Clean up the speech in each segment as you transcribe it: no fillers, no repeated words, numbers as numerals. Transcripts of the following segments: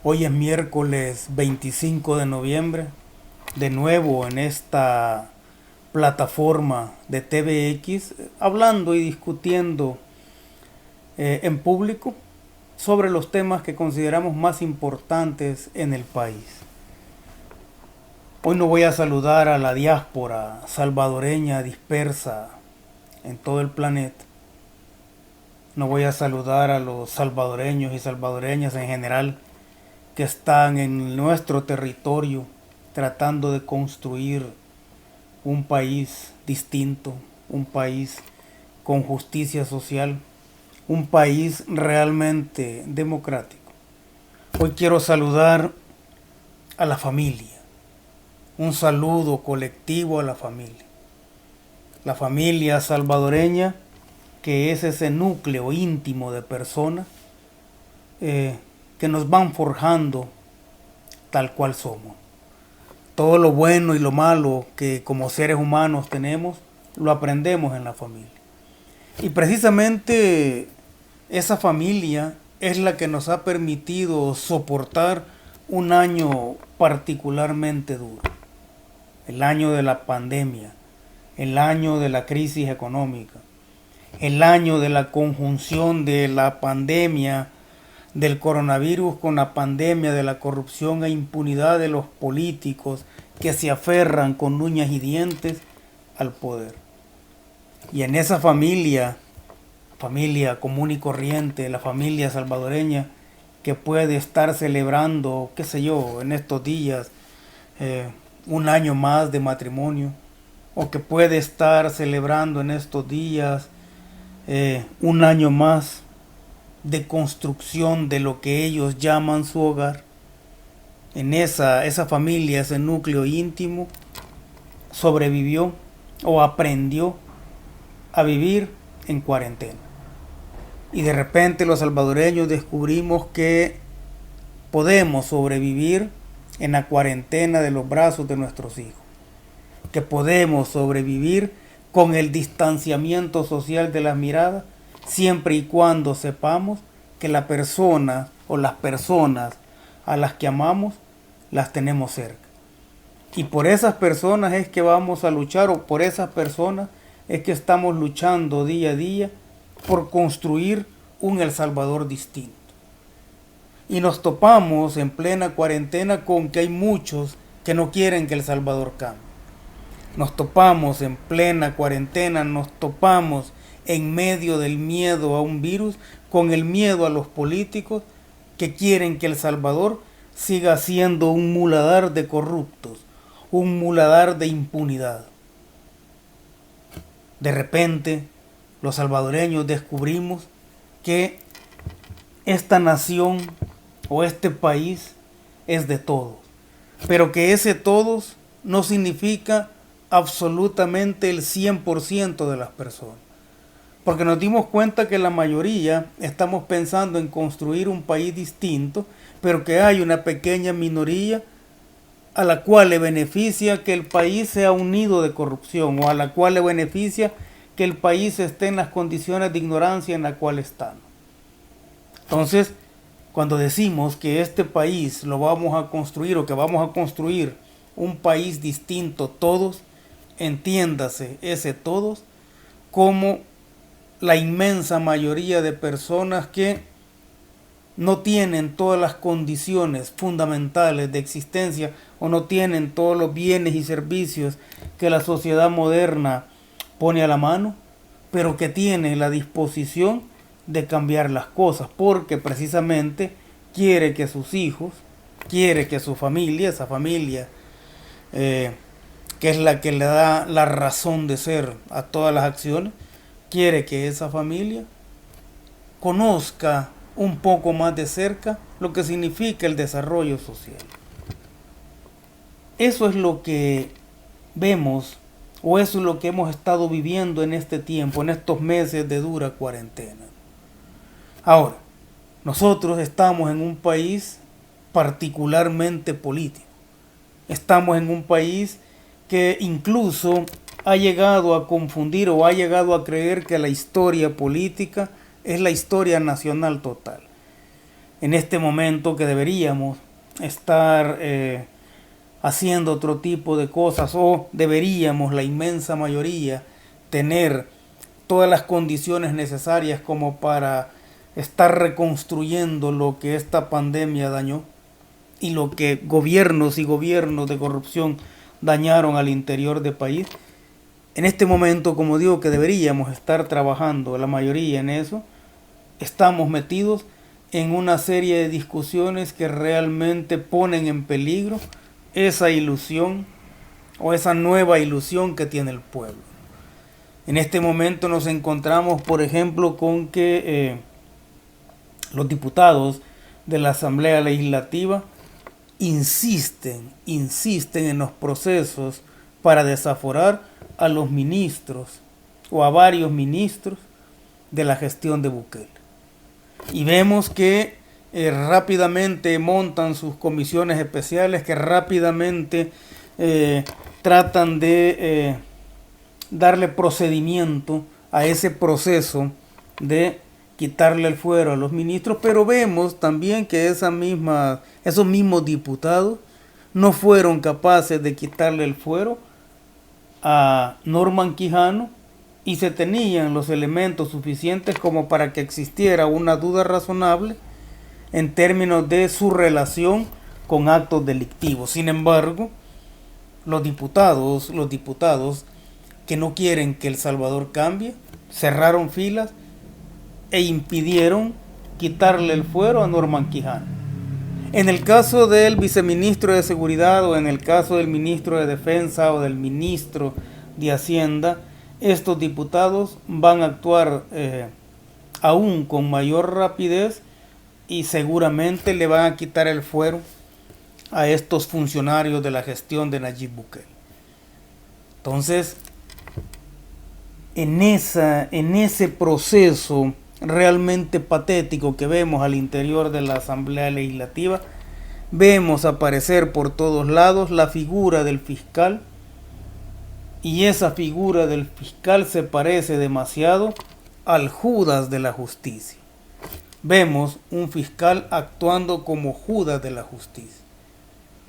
Hoy es miércoles 25 de noviembre, de nuevo en esta plataforma de TVX, hablando y discutiendo en público sobre los temas que consideramos más importantes en el país. Hoy no voy a saludar a la diáspora salvadoreña dispersa en todo el planeta. No voy a saludar a los salvadoreños y salvadoreñas en general que están en nuestro territorio tratando de construir un país distinto, un país con justicia social, un país realmente democrático. Hoy quiero saludar a la familia, un saludo colectivo a la familia salvadoreña, que es ese núcleo íntimo de personas que nos van forjando tal cual somos. Todo lo bueno y lo malo que como seres humanos tenemos, lo aprendemos en la familia. Y precisamente esa familia es la que nos ha permitido soportar un año particularmente duro. El año de la pandemia, el año de la crisis económica, el año de la conjunción de la pandemia del coronavirus con la pandemia de la corrupción e impunidad de los políticos que se aferran con uñas y dientes al poder. Y en esa familia común y corriente, la familia salvadoreña, que puede estar celebrando, qué sé yo, en estos días, un año más de matrimonio, o que puede estar celebrando en estos días un año más de construcción de lo que ellos llaman su hogar. En esa familia, ese núcleo íntimo, sobrevivió o aprendió a vivir en cuarentena. Y de repente los salvadoreños descubrimos que podemos sobrevivir en la cuarentena de los brazos de nuestros hijos. Que podemos sobrevivir con el distanciamiento social de las miradas, siempre y cuando sepamos que la persona o las personas a las que amamos las tenemos cerca. Y por esas personas es que vamos a luchar, o por esas personas es que estamos luchando día a día por construir un El Salvador distinto. Y nos topamos en plena cuarentena con que hay muchos que no quieren que El Salvador cambie. Nos topamos en plena cuarentena, nos topamos en medio del miedo a un virus, con el miedo a los políticos que quieren que El Salvador siga siendo un muladar de corruptos, un muladar de impunidad. De repente, los salvadoreños descubrimos que esta nación o este país es de todos, pero que ese todos no significa absolutamente el 100% de las personas. Porque nos dimos cuenta que la mayoría estamos pensando en construir un país distinto, pero que hay una pequeña minoría a la cual le beneficia que el país sea un nido de corrupción, o a la cual le beneficia que el país esté en las condiciones de ignorancia en las cuales está. Entonces, cuando decimos que este país lo vamos a construir, o que vamos a construir un país distinto todos, entiéndase ese todos como la inmensa mayoría de personas que no tienen todas las condiciones fundamentales de existencia, o no tienen todos los bienes y servicios que la sociedad moderna pone a la mano, pero que tiene la disposición de cambiar las cosas, porque precisamente quiere que sus hijos, quiere que su familia, esa familia que es la que le da la razón de ser a todas las acciones, quiere que esa familia conozca un poco más de cerca lo que significa el desarrollo social. Eso es lo que vemos, o eso es lo que hemos estado viviendo en este tiempo, en estos meses de dura cuarentena. Ahora, nosotros estamos en un país particularmente político. Estamos en un país que incluso ha llegado a confundir o ha llegado a creer que la historia política es la historia nacional total. en este momento que deberíamos estar haciendo otro tipo de cosas, o deberíamos, la inmensa mayoría, tener todas las condiciones necesarias como para estar reconstruyendo lo que esta pandemia dañó y lo que gobiernos y gobiernos de corrupción dañaron al interior del país. En este momento, como digo, que deberíamos estar trabajando la mayoría en eso, estamos metidos en una serie de discusiones que realmente ponen en peligro esa ilusión o esa nueva ilusión que tiene el pueblo. En este momento nos encontramos, por ejemplo, con que los diputados de la Asamblea Legislativa insisten en los procesos para desaforar a los ministros o a varios ministros de la gestión de Bukele. Y vemos que rápidamente montan sus comisiones especiales, que rápidamente tratan de darle procedimiento a ese proceso de quitarle el fuero a los ministros, pero vemos también que esos mismos diputados no fueron capaces de quitarle el fuero a Norman Quijano, y se tenían los elementos suficientes como para que existiera una duda razonable en términos de su relación con actos delictivos. Sin embargo, los diputados que no quieren que El Salvador cambie, cerraron filas e impidieron quitarle el fuero a Norman Quijano. En el caso del viceministro de Seguridad, o en el caso del ministro de Defensa o del ministro de Hacienda, estos diputados van a actuar aún con mayor rapidez y seguramente le van a quitar el fuero a estos funcionarios de la gestión de Nayib Bukele. Entonces, en ese proceso realmente patético que vemos al interior de la Asamblea Legislativa, vemos aparecer por todos lados la figura del fiscal, y esa figura del fiscal se parece demasiado al Judas de la justicia. Vemos un fiscal actuando como Judas de la justicia,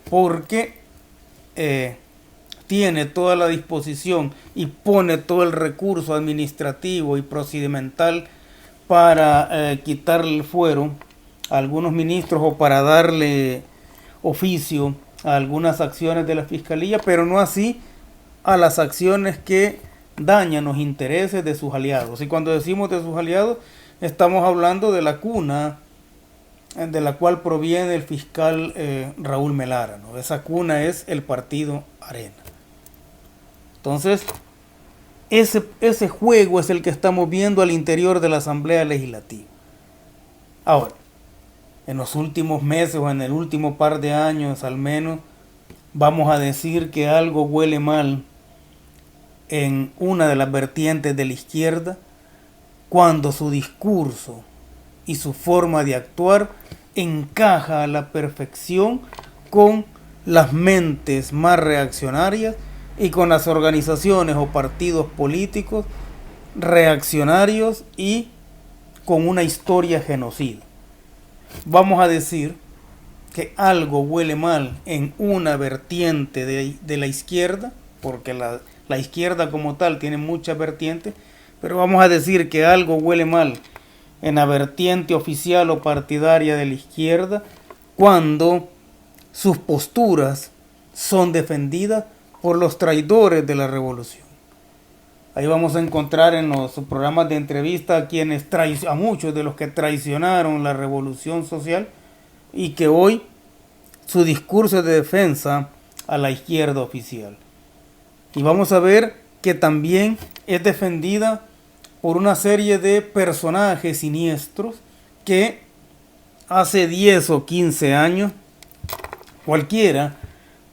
porque tiene toda la disposición y pone todo el recurso administrativo y procedimental para quitarle el fuero a algunos ministros o para darle oficio a algunas acciones de la fiscalía, pero no así a las acciones que dañan los intereses de sus aliados. Y cuando decimos de sus aliados, estamos hablando de la cuna de la cual proviene el fiscal Raúl Melara, ¿no? Esa cuna es el partido Arena. Entonces, ese juego es el que estamos viendo al interior de la Asamblea Legislativa. Ahora, en los últimos meses o en el último par de años al menos, vamos a decir que algo huele mal en una de las vertientes de la izquierda, cuando su discurso y su forma de actuar encaja a la perfección con las mentes más reaccionarias y con las organizaciones o partidos políticos reaccionarios y con una historia genocida. Vamos a decir que algo huele mal en una vertiente de la izquierda, porque la izquierda como tal tiene muchas vertientes, pero vamos a decir que algo huele mal en la vertiente oficial o partidaria de la izquierda cuando sus posturas son defendidas por los traidores de la revolución. Ahí vamos a encontrar en los programas de entrevista a muchos de los que traicionaron la revolución social y que hoy su discurso es de defensa a la izquierda oficial. Y vamos a ver que también es defendida por una serie de personajes siniestros que hace 10 o 15 años cualquiera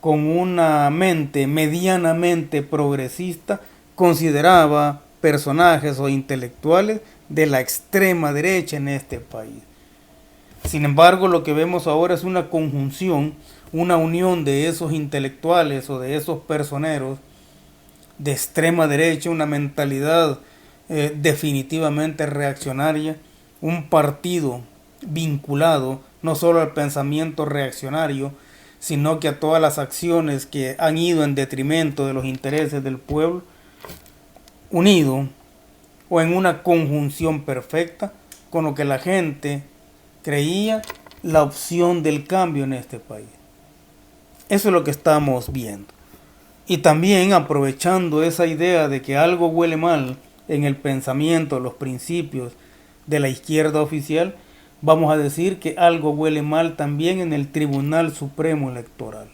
con una mente medianamente progresista consideraba personajes o intelectuales de la extrema derecha en este país. Sin embargo, lo que vemos ahora es una conjunción, una unión de esos intelectuales o de esos personeros de extrema derecha, una mentalidad definitivamente reaccionaria, un partido vinculado no solo al pensamiento reaccionario, sino que a todas las acciones que han ido en detrimento de los intereses del pueblo, unido o en una conjunción perfecta con lo que la gente creía la opción del cambio en este país. Eso es lo que estamos viendo. Y también aprovechando esa idea de que algo huele mal en el pensamiento, los principios de la izquierda oficial, vamos a decir que algo huele mal también en el Tribunal Supremo Electoral.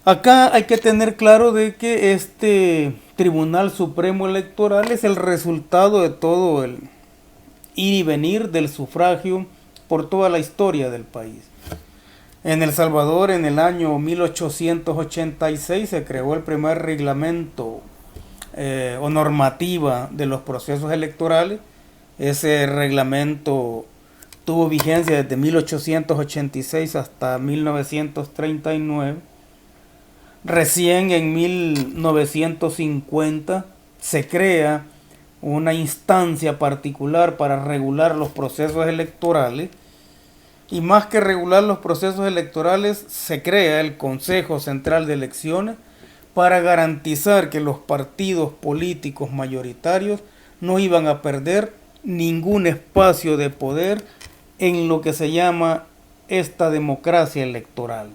Acá hay que tener claro de que este Tribunal Supremo Electoral es el resultado de todo el ir y venir del sufragio por toda la historia del país. En El Salvador, en el año 1886, se creó el primer reglamento o normativa de los procesos electorales. Ese reglamento tuvo vigencia desde 1886 hasta 1939. Recién en 1950 se crea una instancia particular para regular los procesos electorales, y más que regular los procesos electorales se crea el Consejo Central de Elecciones para garantizar que los partidos políticos mayoritarios no iban a perder ningún espacio de poder en lo que se llama esta democracia electoral.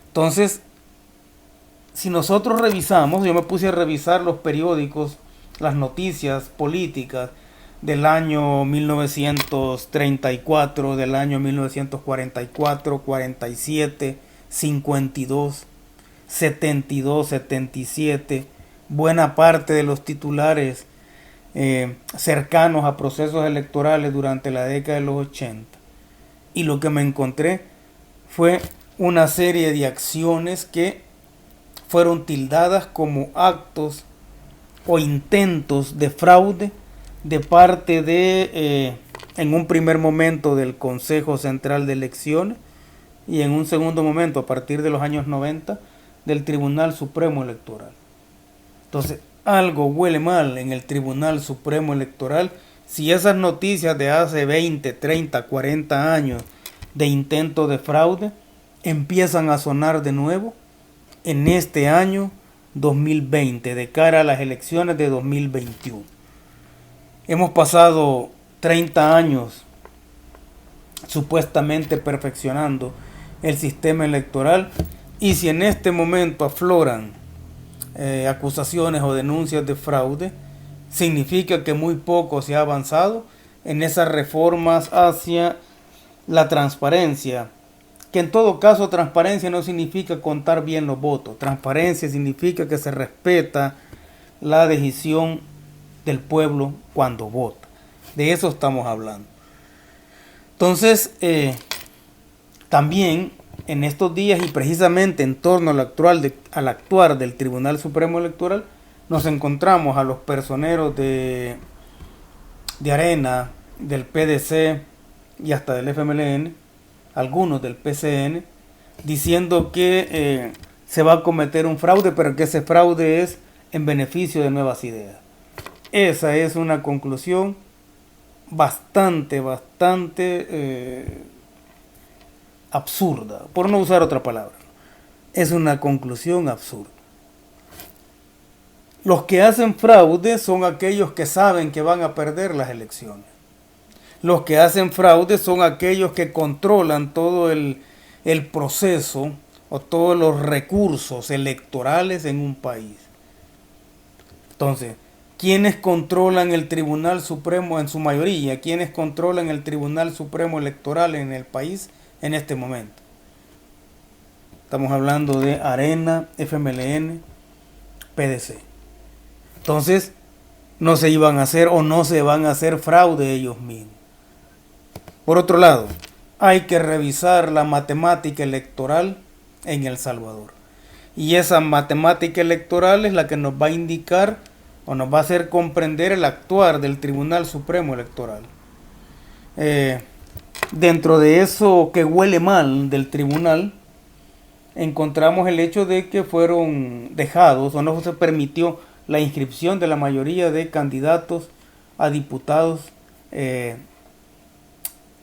Entonces, si nosotros revisamos, yo me puse a revisar los periódicos, las noticias políticas del año 1934, del año 1944, 47, 52, 72, 77, buena parte de los titulares cercanos a procesos electorales durante la década de los 80. Y lo que me encontré fue una serie de acciones que fueron tildadas como actos o intentos de fraude de parte de, en un primer momento, del Consejo Central de Elecciones, y en un segundo momento, a partir de los años 90, del Tribunal Supremo Electoral. Entonces, algo huele mal en el Tribunal Supremo Electoral si esas noticias de hace 20, 30, 40 años de intento de fraude empiezan a sonar de nuevo en este año 2020, de cara a las elecciones de 2021. Hemos pasado 30 años supuestamente perfeccionando el sistema electoral, y si en este momento afloran acusaciones o denuncias de fraude, significa que muy poco se ha avanzado en esas reformas hacia la transparencia, que en todo caso transparencia no significa contar bien los votos. Transparencia significa que se respeta la decisión del pueblo cuando vota. De eso estamos hablando. Entonces, también en estos días, y precisamente en torno al actuar del Tribunal Supremo Electoral, nos encontramos a los personeros de Arena, del PDC y hasta del FMLN, algunos del PCN, diciendo que se va a cometer un fraude, pero que ese fraude es en beneficio de Nuevas Ideas. Esa es una conclusión bastante absurda, por no usar otra palabra. Es una conclusión absurda. Los que hacen fraude son aquellos que saben que van a perder las elecciones. Los que hacen fraude son aquellos que controlan todo el proceso o todos los recursos electorales en un país. Entonces, ¿quiénes controlan el Tribunal Supremo en su mayoría? ¿Quiénes controlan el Tribunal Supremo Electoral en el país en este momento? Estamos hablando de Arena, FMLN, PDC. Entonces, no se iban a hacer o no se van a hacer fraude ellos mismos. Por otro lado, hay que revisar la matemática electoral en El Salvador. Y esa matemática electoral es la que nos va a indicar o nos va a hacer comprender el actuar del Tribunal Supremo Electoral. Dentro de eso que huele mal del tribunal, encontramos el hecho de que fueron dejados o no se permitió la inscripción de la mayoría de candidatos a diputados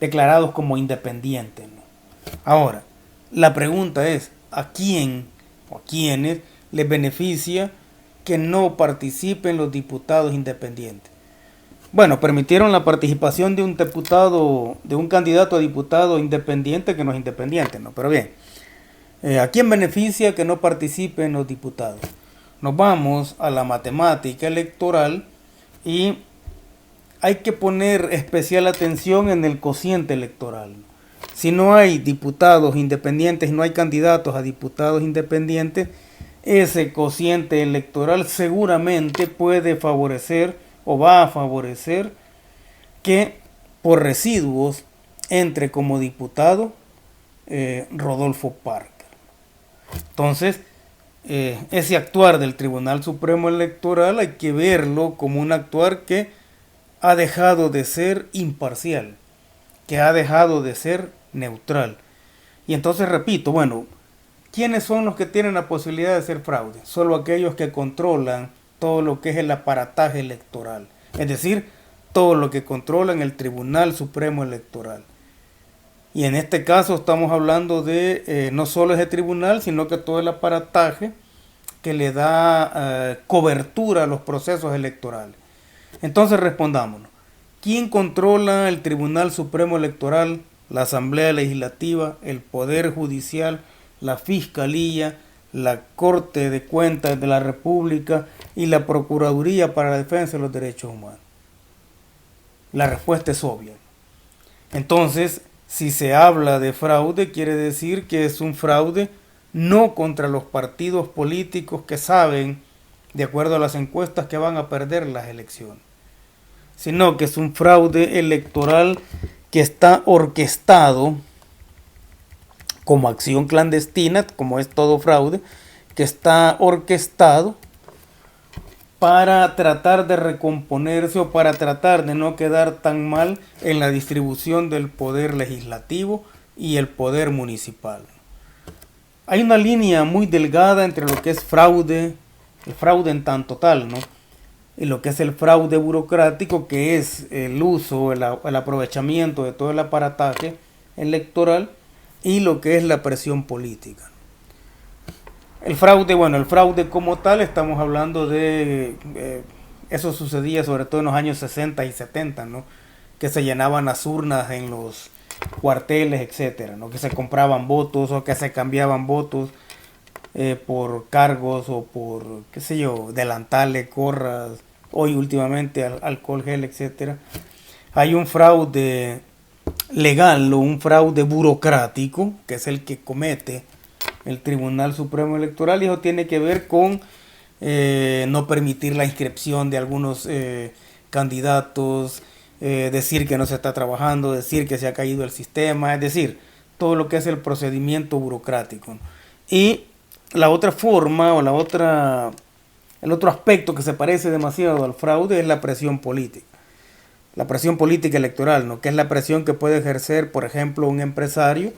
declarados como independientes, ¿no? Ahora, la pregunta es, ¿a quién o a quiénes les beneficia que no participen los diputados independientes? Bueno, permitieron la participación de un diputado, de un candidato a diputado independiente que no es independiente, ¿no? Pero bien, ¿a quién beneficia que no participen los diputados? Nos vamos a la matemática electoral y hay que poner especial atención en el cociente electoral. Si no hay diputados independientes, no hay candidatos a diputados independientes, ese cociente electoral seguramente puede favorecer o va a favorecer que por residuos entre como diputado Rodolfo Parker. Entonces, ese actuar del Tribunal Supremo Electoral hay que verlo como un actuar que ha dejado de ser imparcial, que ha dejado de ser neutral. Y entonces repito, bueno, ¿quiénes son los que tienen la posibilidad de hacer fraude? Solo aquellos que controlan todo lo que es el aparataje electoral, es decir, todo lo que controlan el Tribunal Supremo Electoral. Y en este caso estamos hablando de no solo ese tribunal, sino que todo el aparataje que le da cobertura a los procesos electorales. Entonces respondámonos, ¿quién controla el Tribunal Supremo Electoral, la Asamblea Legislativa, el Poder Judicial, la Fiscalía, la Corte de Cuentas de la República y la Procuraduría para la Defensa de los Derechos Humanos? La respuesta es obvia. Entonces, si se habla de fraude, quiere decir que es un fraude no contra los partidos políticos que saben, de acuerdo a las encuestas, que van a perder las elecciones, sino que es un fraude electoral que está orquestado como acción clandestina, como es todo fraude, que está orquestado para tratar de recomponerse o para tratar de no quedar tan mal en la distribución del poder legislativo y el poder municipal. Hay una línea muy delgada entre lo que es fraude, el fraude en tanto tal, ¿no? Y lo que es el fraude burocrático, que es el uso, el aprovechamiento de todo el aparataje electoral, y lo que es la presión política. El fraude, bueno, el fraude como tal, estamos hablando de, eso sucedía sobre todo en los años 60 y 70, ¿no? Que se llenaban las urnas en los cuarteles, etcétera, ¿no? Que se compraban votos o que se cambiaban votos por cargos o por, qué sé yo, delantales, gorras, hoy últimamente alcohol gel, etcétera. Hay un fraude legal o un fraude burocrático, que es el que comete el Tribunal Supremo Electoral, y eso tiene que ver con no permitir la inscripción de algunos candidatos, decir que no se está trabajando, decir que se ha caído el sistema, es decir, todo lo que es el procedimiento burocrático. Y la otra forma o el otro aspecto que se parece demasiado al fraude es la presión política. La presión política electoral, ¿no? Que es la presión que puede ejercer, por ejemplo, un empresario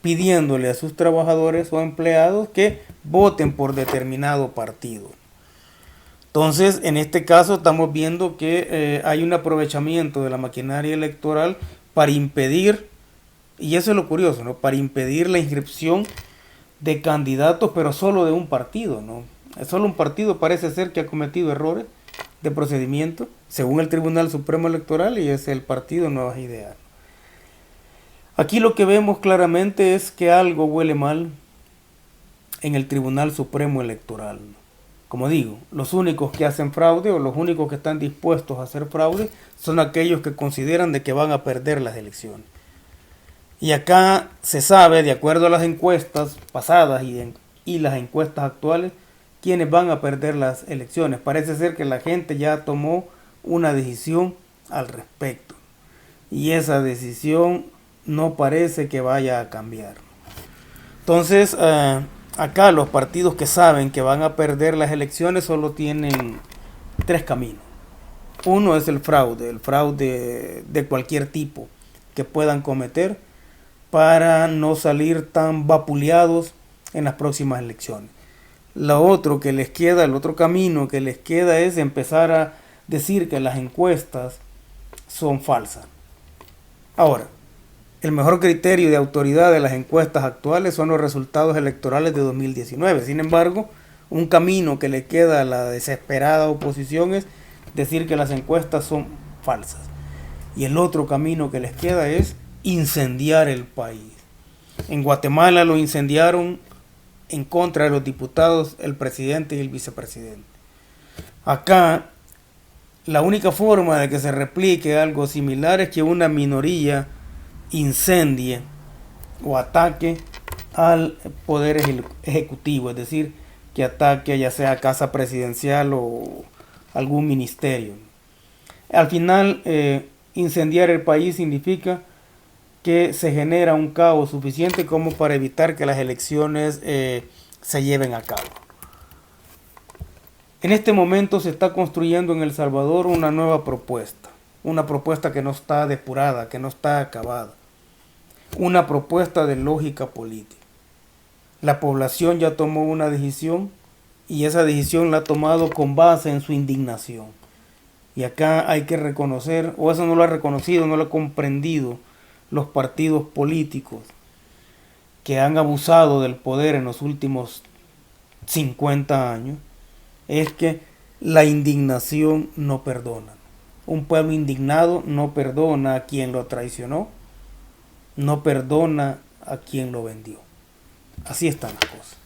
pidiéndole a sus trabajadores o empleados que voten por determinado partido. Entonces, en este caso estamos viendo que hay un aprovechamiento de la maquinaria electoral para impedir, y eso es lo curioso, ¿no? Para impedir la inscripción de candidatos, pero solo de un partido, ¿no? Solo un partido parece ser que ha cometido errores de procedimiento, según el Tribunal Supremo Electoral, y es el partido Nuevas Ideas. Aquí lo que vemos claramente es que algo huele mal en el Tribunal Supremo Electoral. Como digo, los únicos que hacen fraude o los únicos que están dispuestos a hacer fraude son aquellos que consideran de que van a perder las elecciones. Y acá se sabe, de acuerdo a las encuestas pasadas y las encuestas actuales, quiénes van a perder las elecciones. Parece ser que la gente ya tomó una decisión al respecto. Y esa decisión no parece que vaya a cambiar. Entonces, acá los partidos que saben que van a perder las elecciones solo tienen tres caminos. Uno es el fraude de cualquier tipo que puedan cometer para no salir tan vapuleados en las próximas elecciones. Lo otro que les queda, el otro camino que les queda es empezar a decir que las encuestas son falsas. Ahora, el mejor criterio de autoridad de las encuestas actuales son los resultados electorales de 2019. Sin embargo, un camino que le queda a la desesperada oposición es decir que las encuestas son falsas. Y el otro camino que les queda es incendiar el país. En Guatemala lo incendiaron en contra de los diputados, el presidente y el vicepresidente. Acá, la única forma de que se replique algo similar es que una minoría incendie o ataque al poder ejecutivo, es decir, que ataque ya sea casa presidencial o algún ministerio. Al final, incendiar el país significa que se genera un caos suficiente como para evitar que las elecciones se lleven a cabo. En este momento se está construyendo en El Salvador una nueva propuesta que no está depurada, que no está acabada, una propuesta de lógica política. La población ya tomó una decisión y esa decisión la ha tomado con base en su indignación. Y acá hay que reconocer, o eso no lo ha reconocido, no lo ha comprendido los partidos políticos que han abusado del poder en los últimos 50 años, es que la indignación no perdona. Un pueblo indignado no perdona a quien lo traicionó, no perdona a quien lo vendió. Así están las cosas.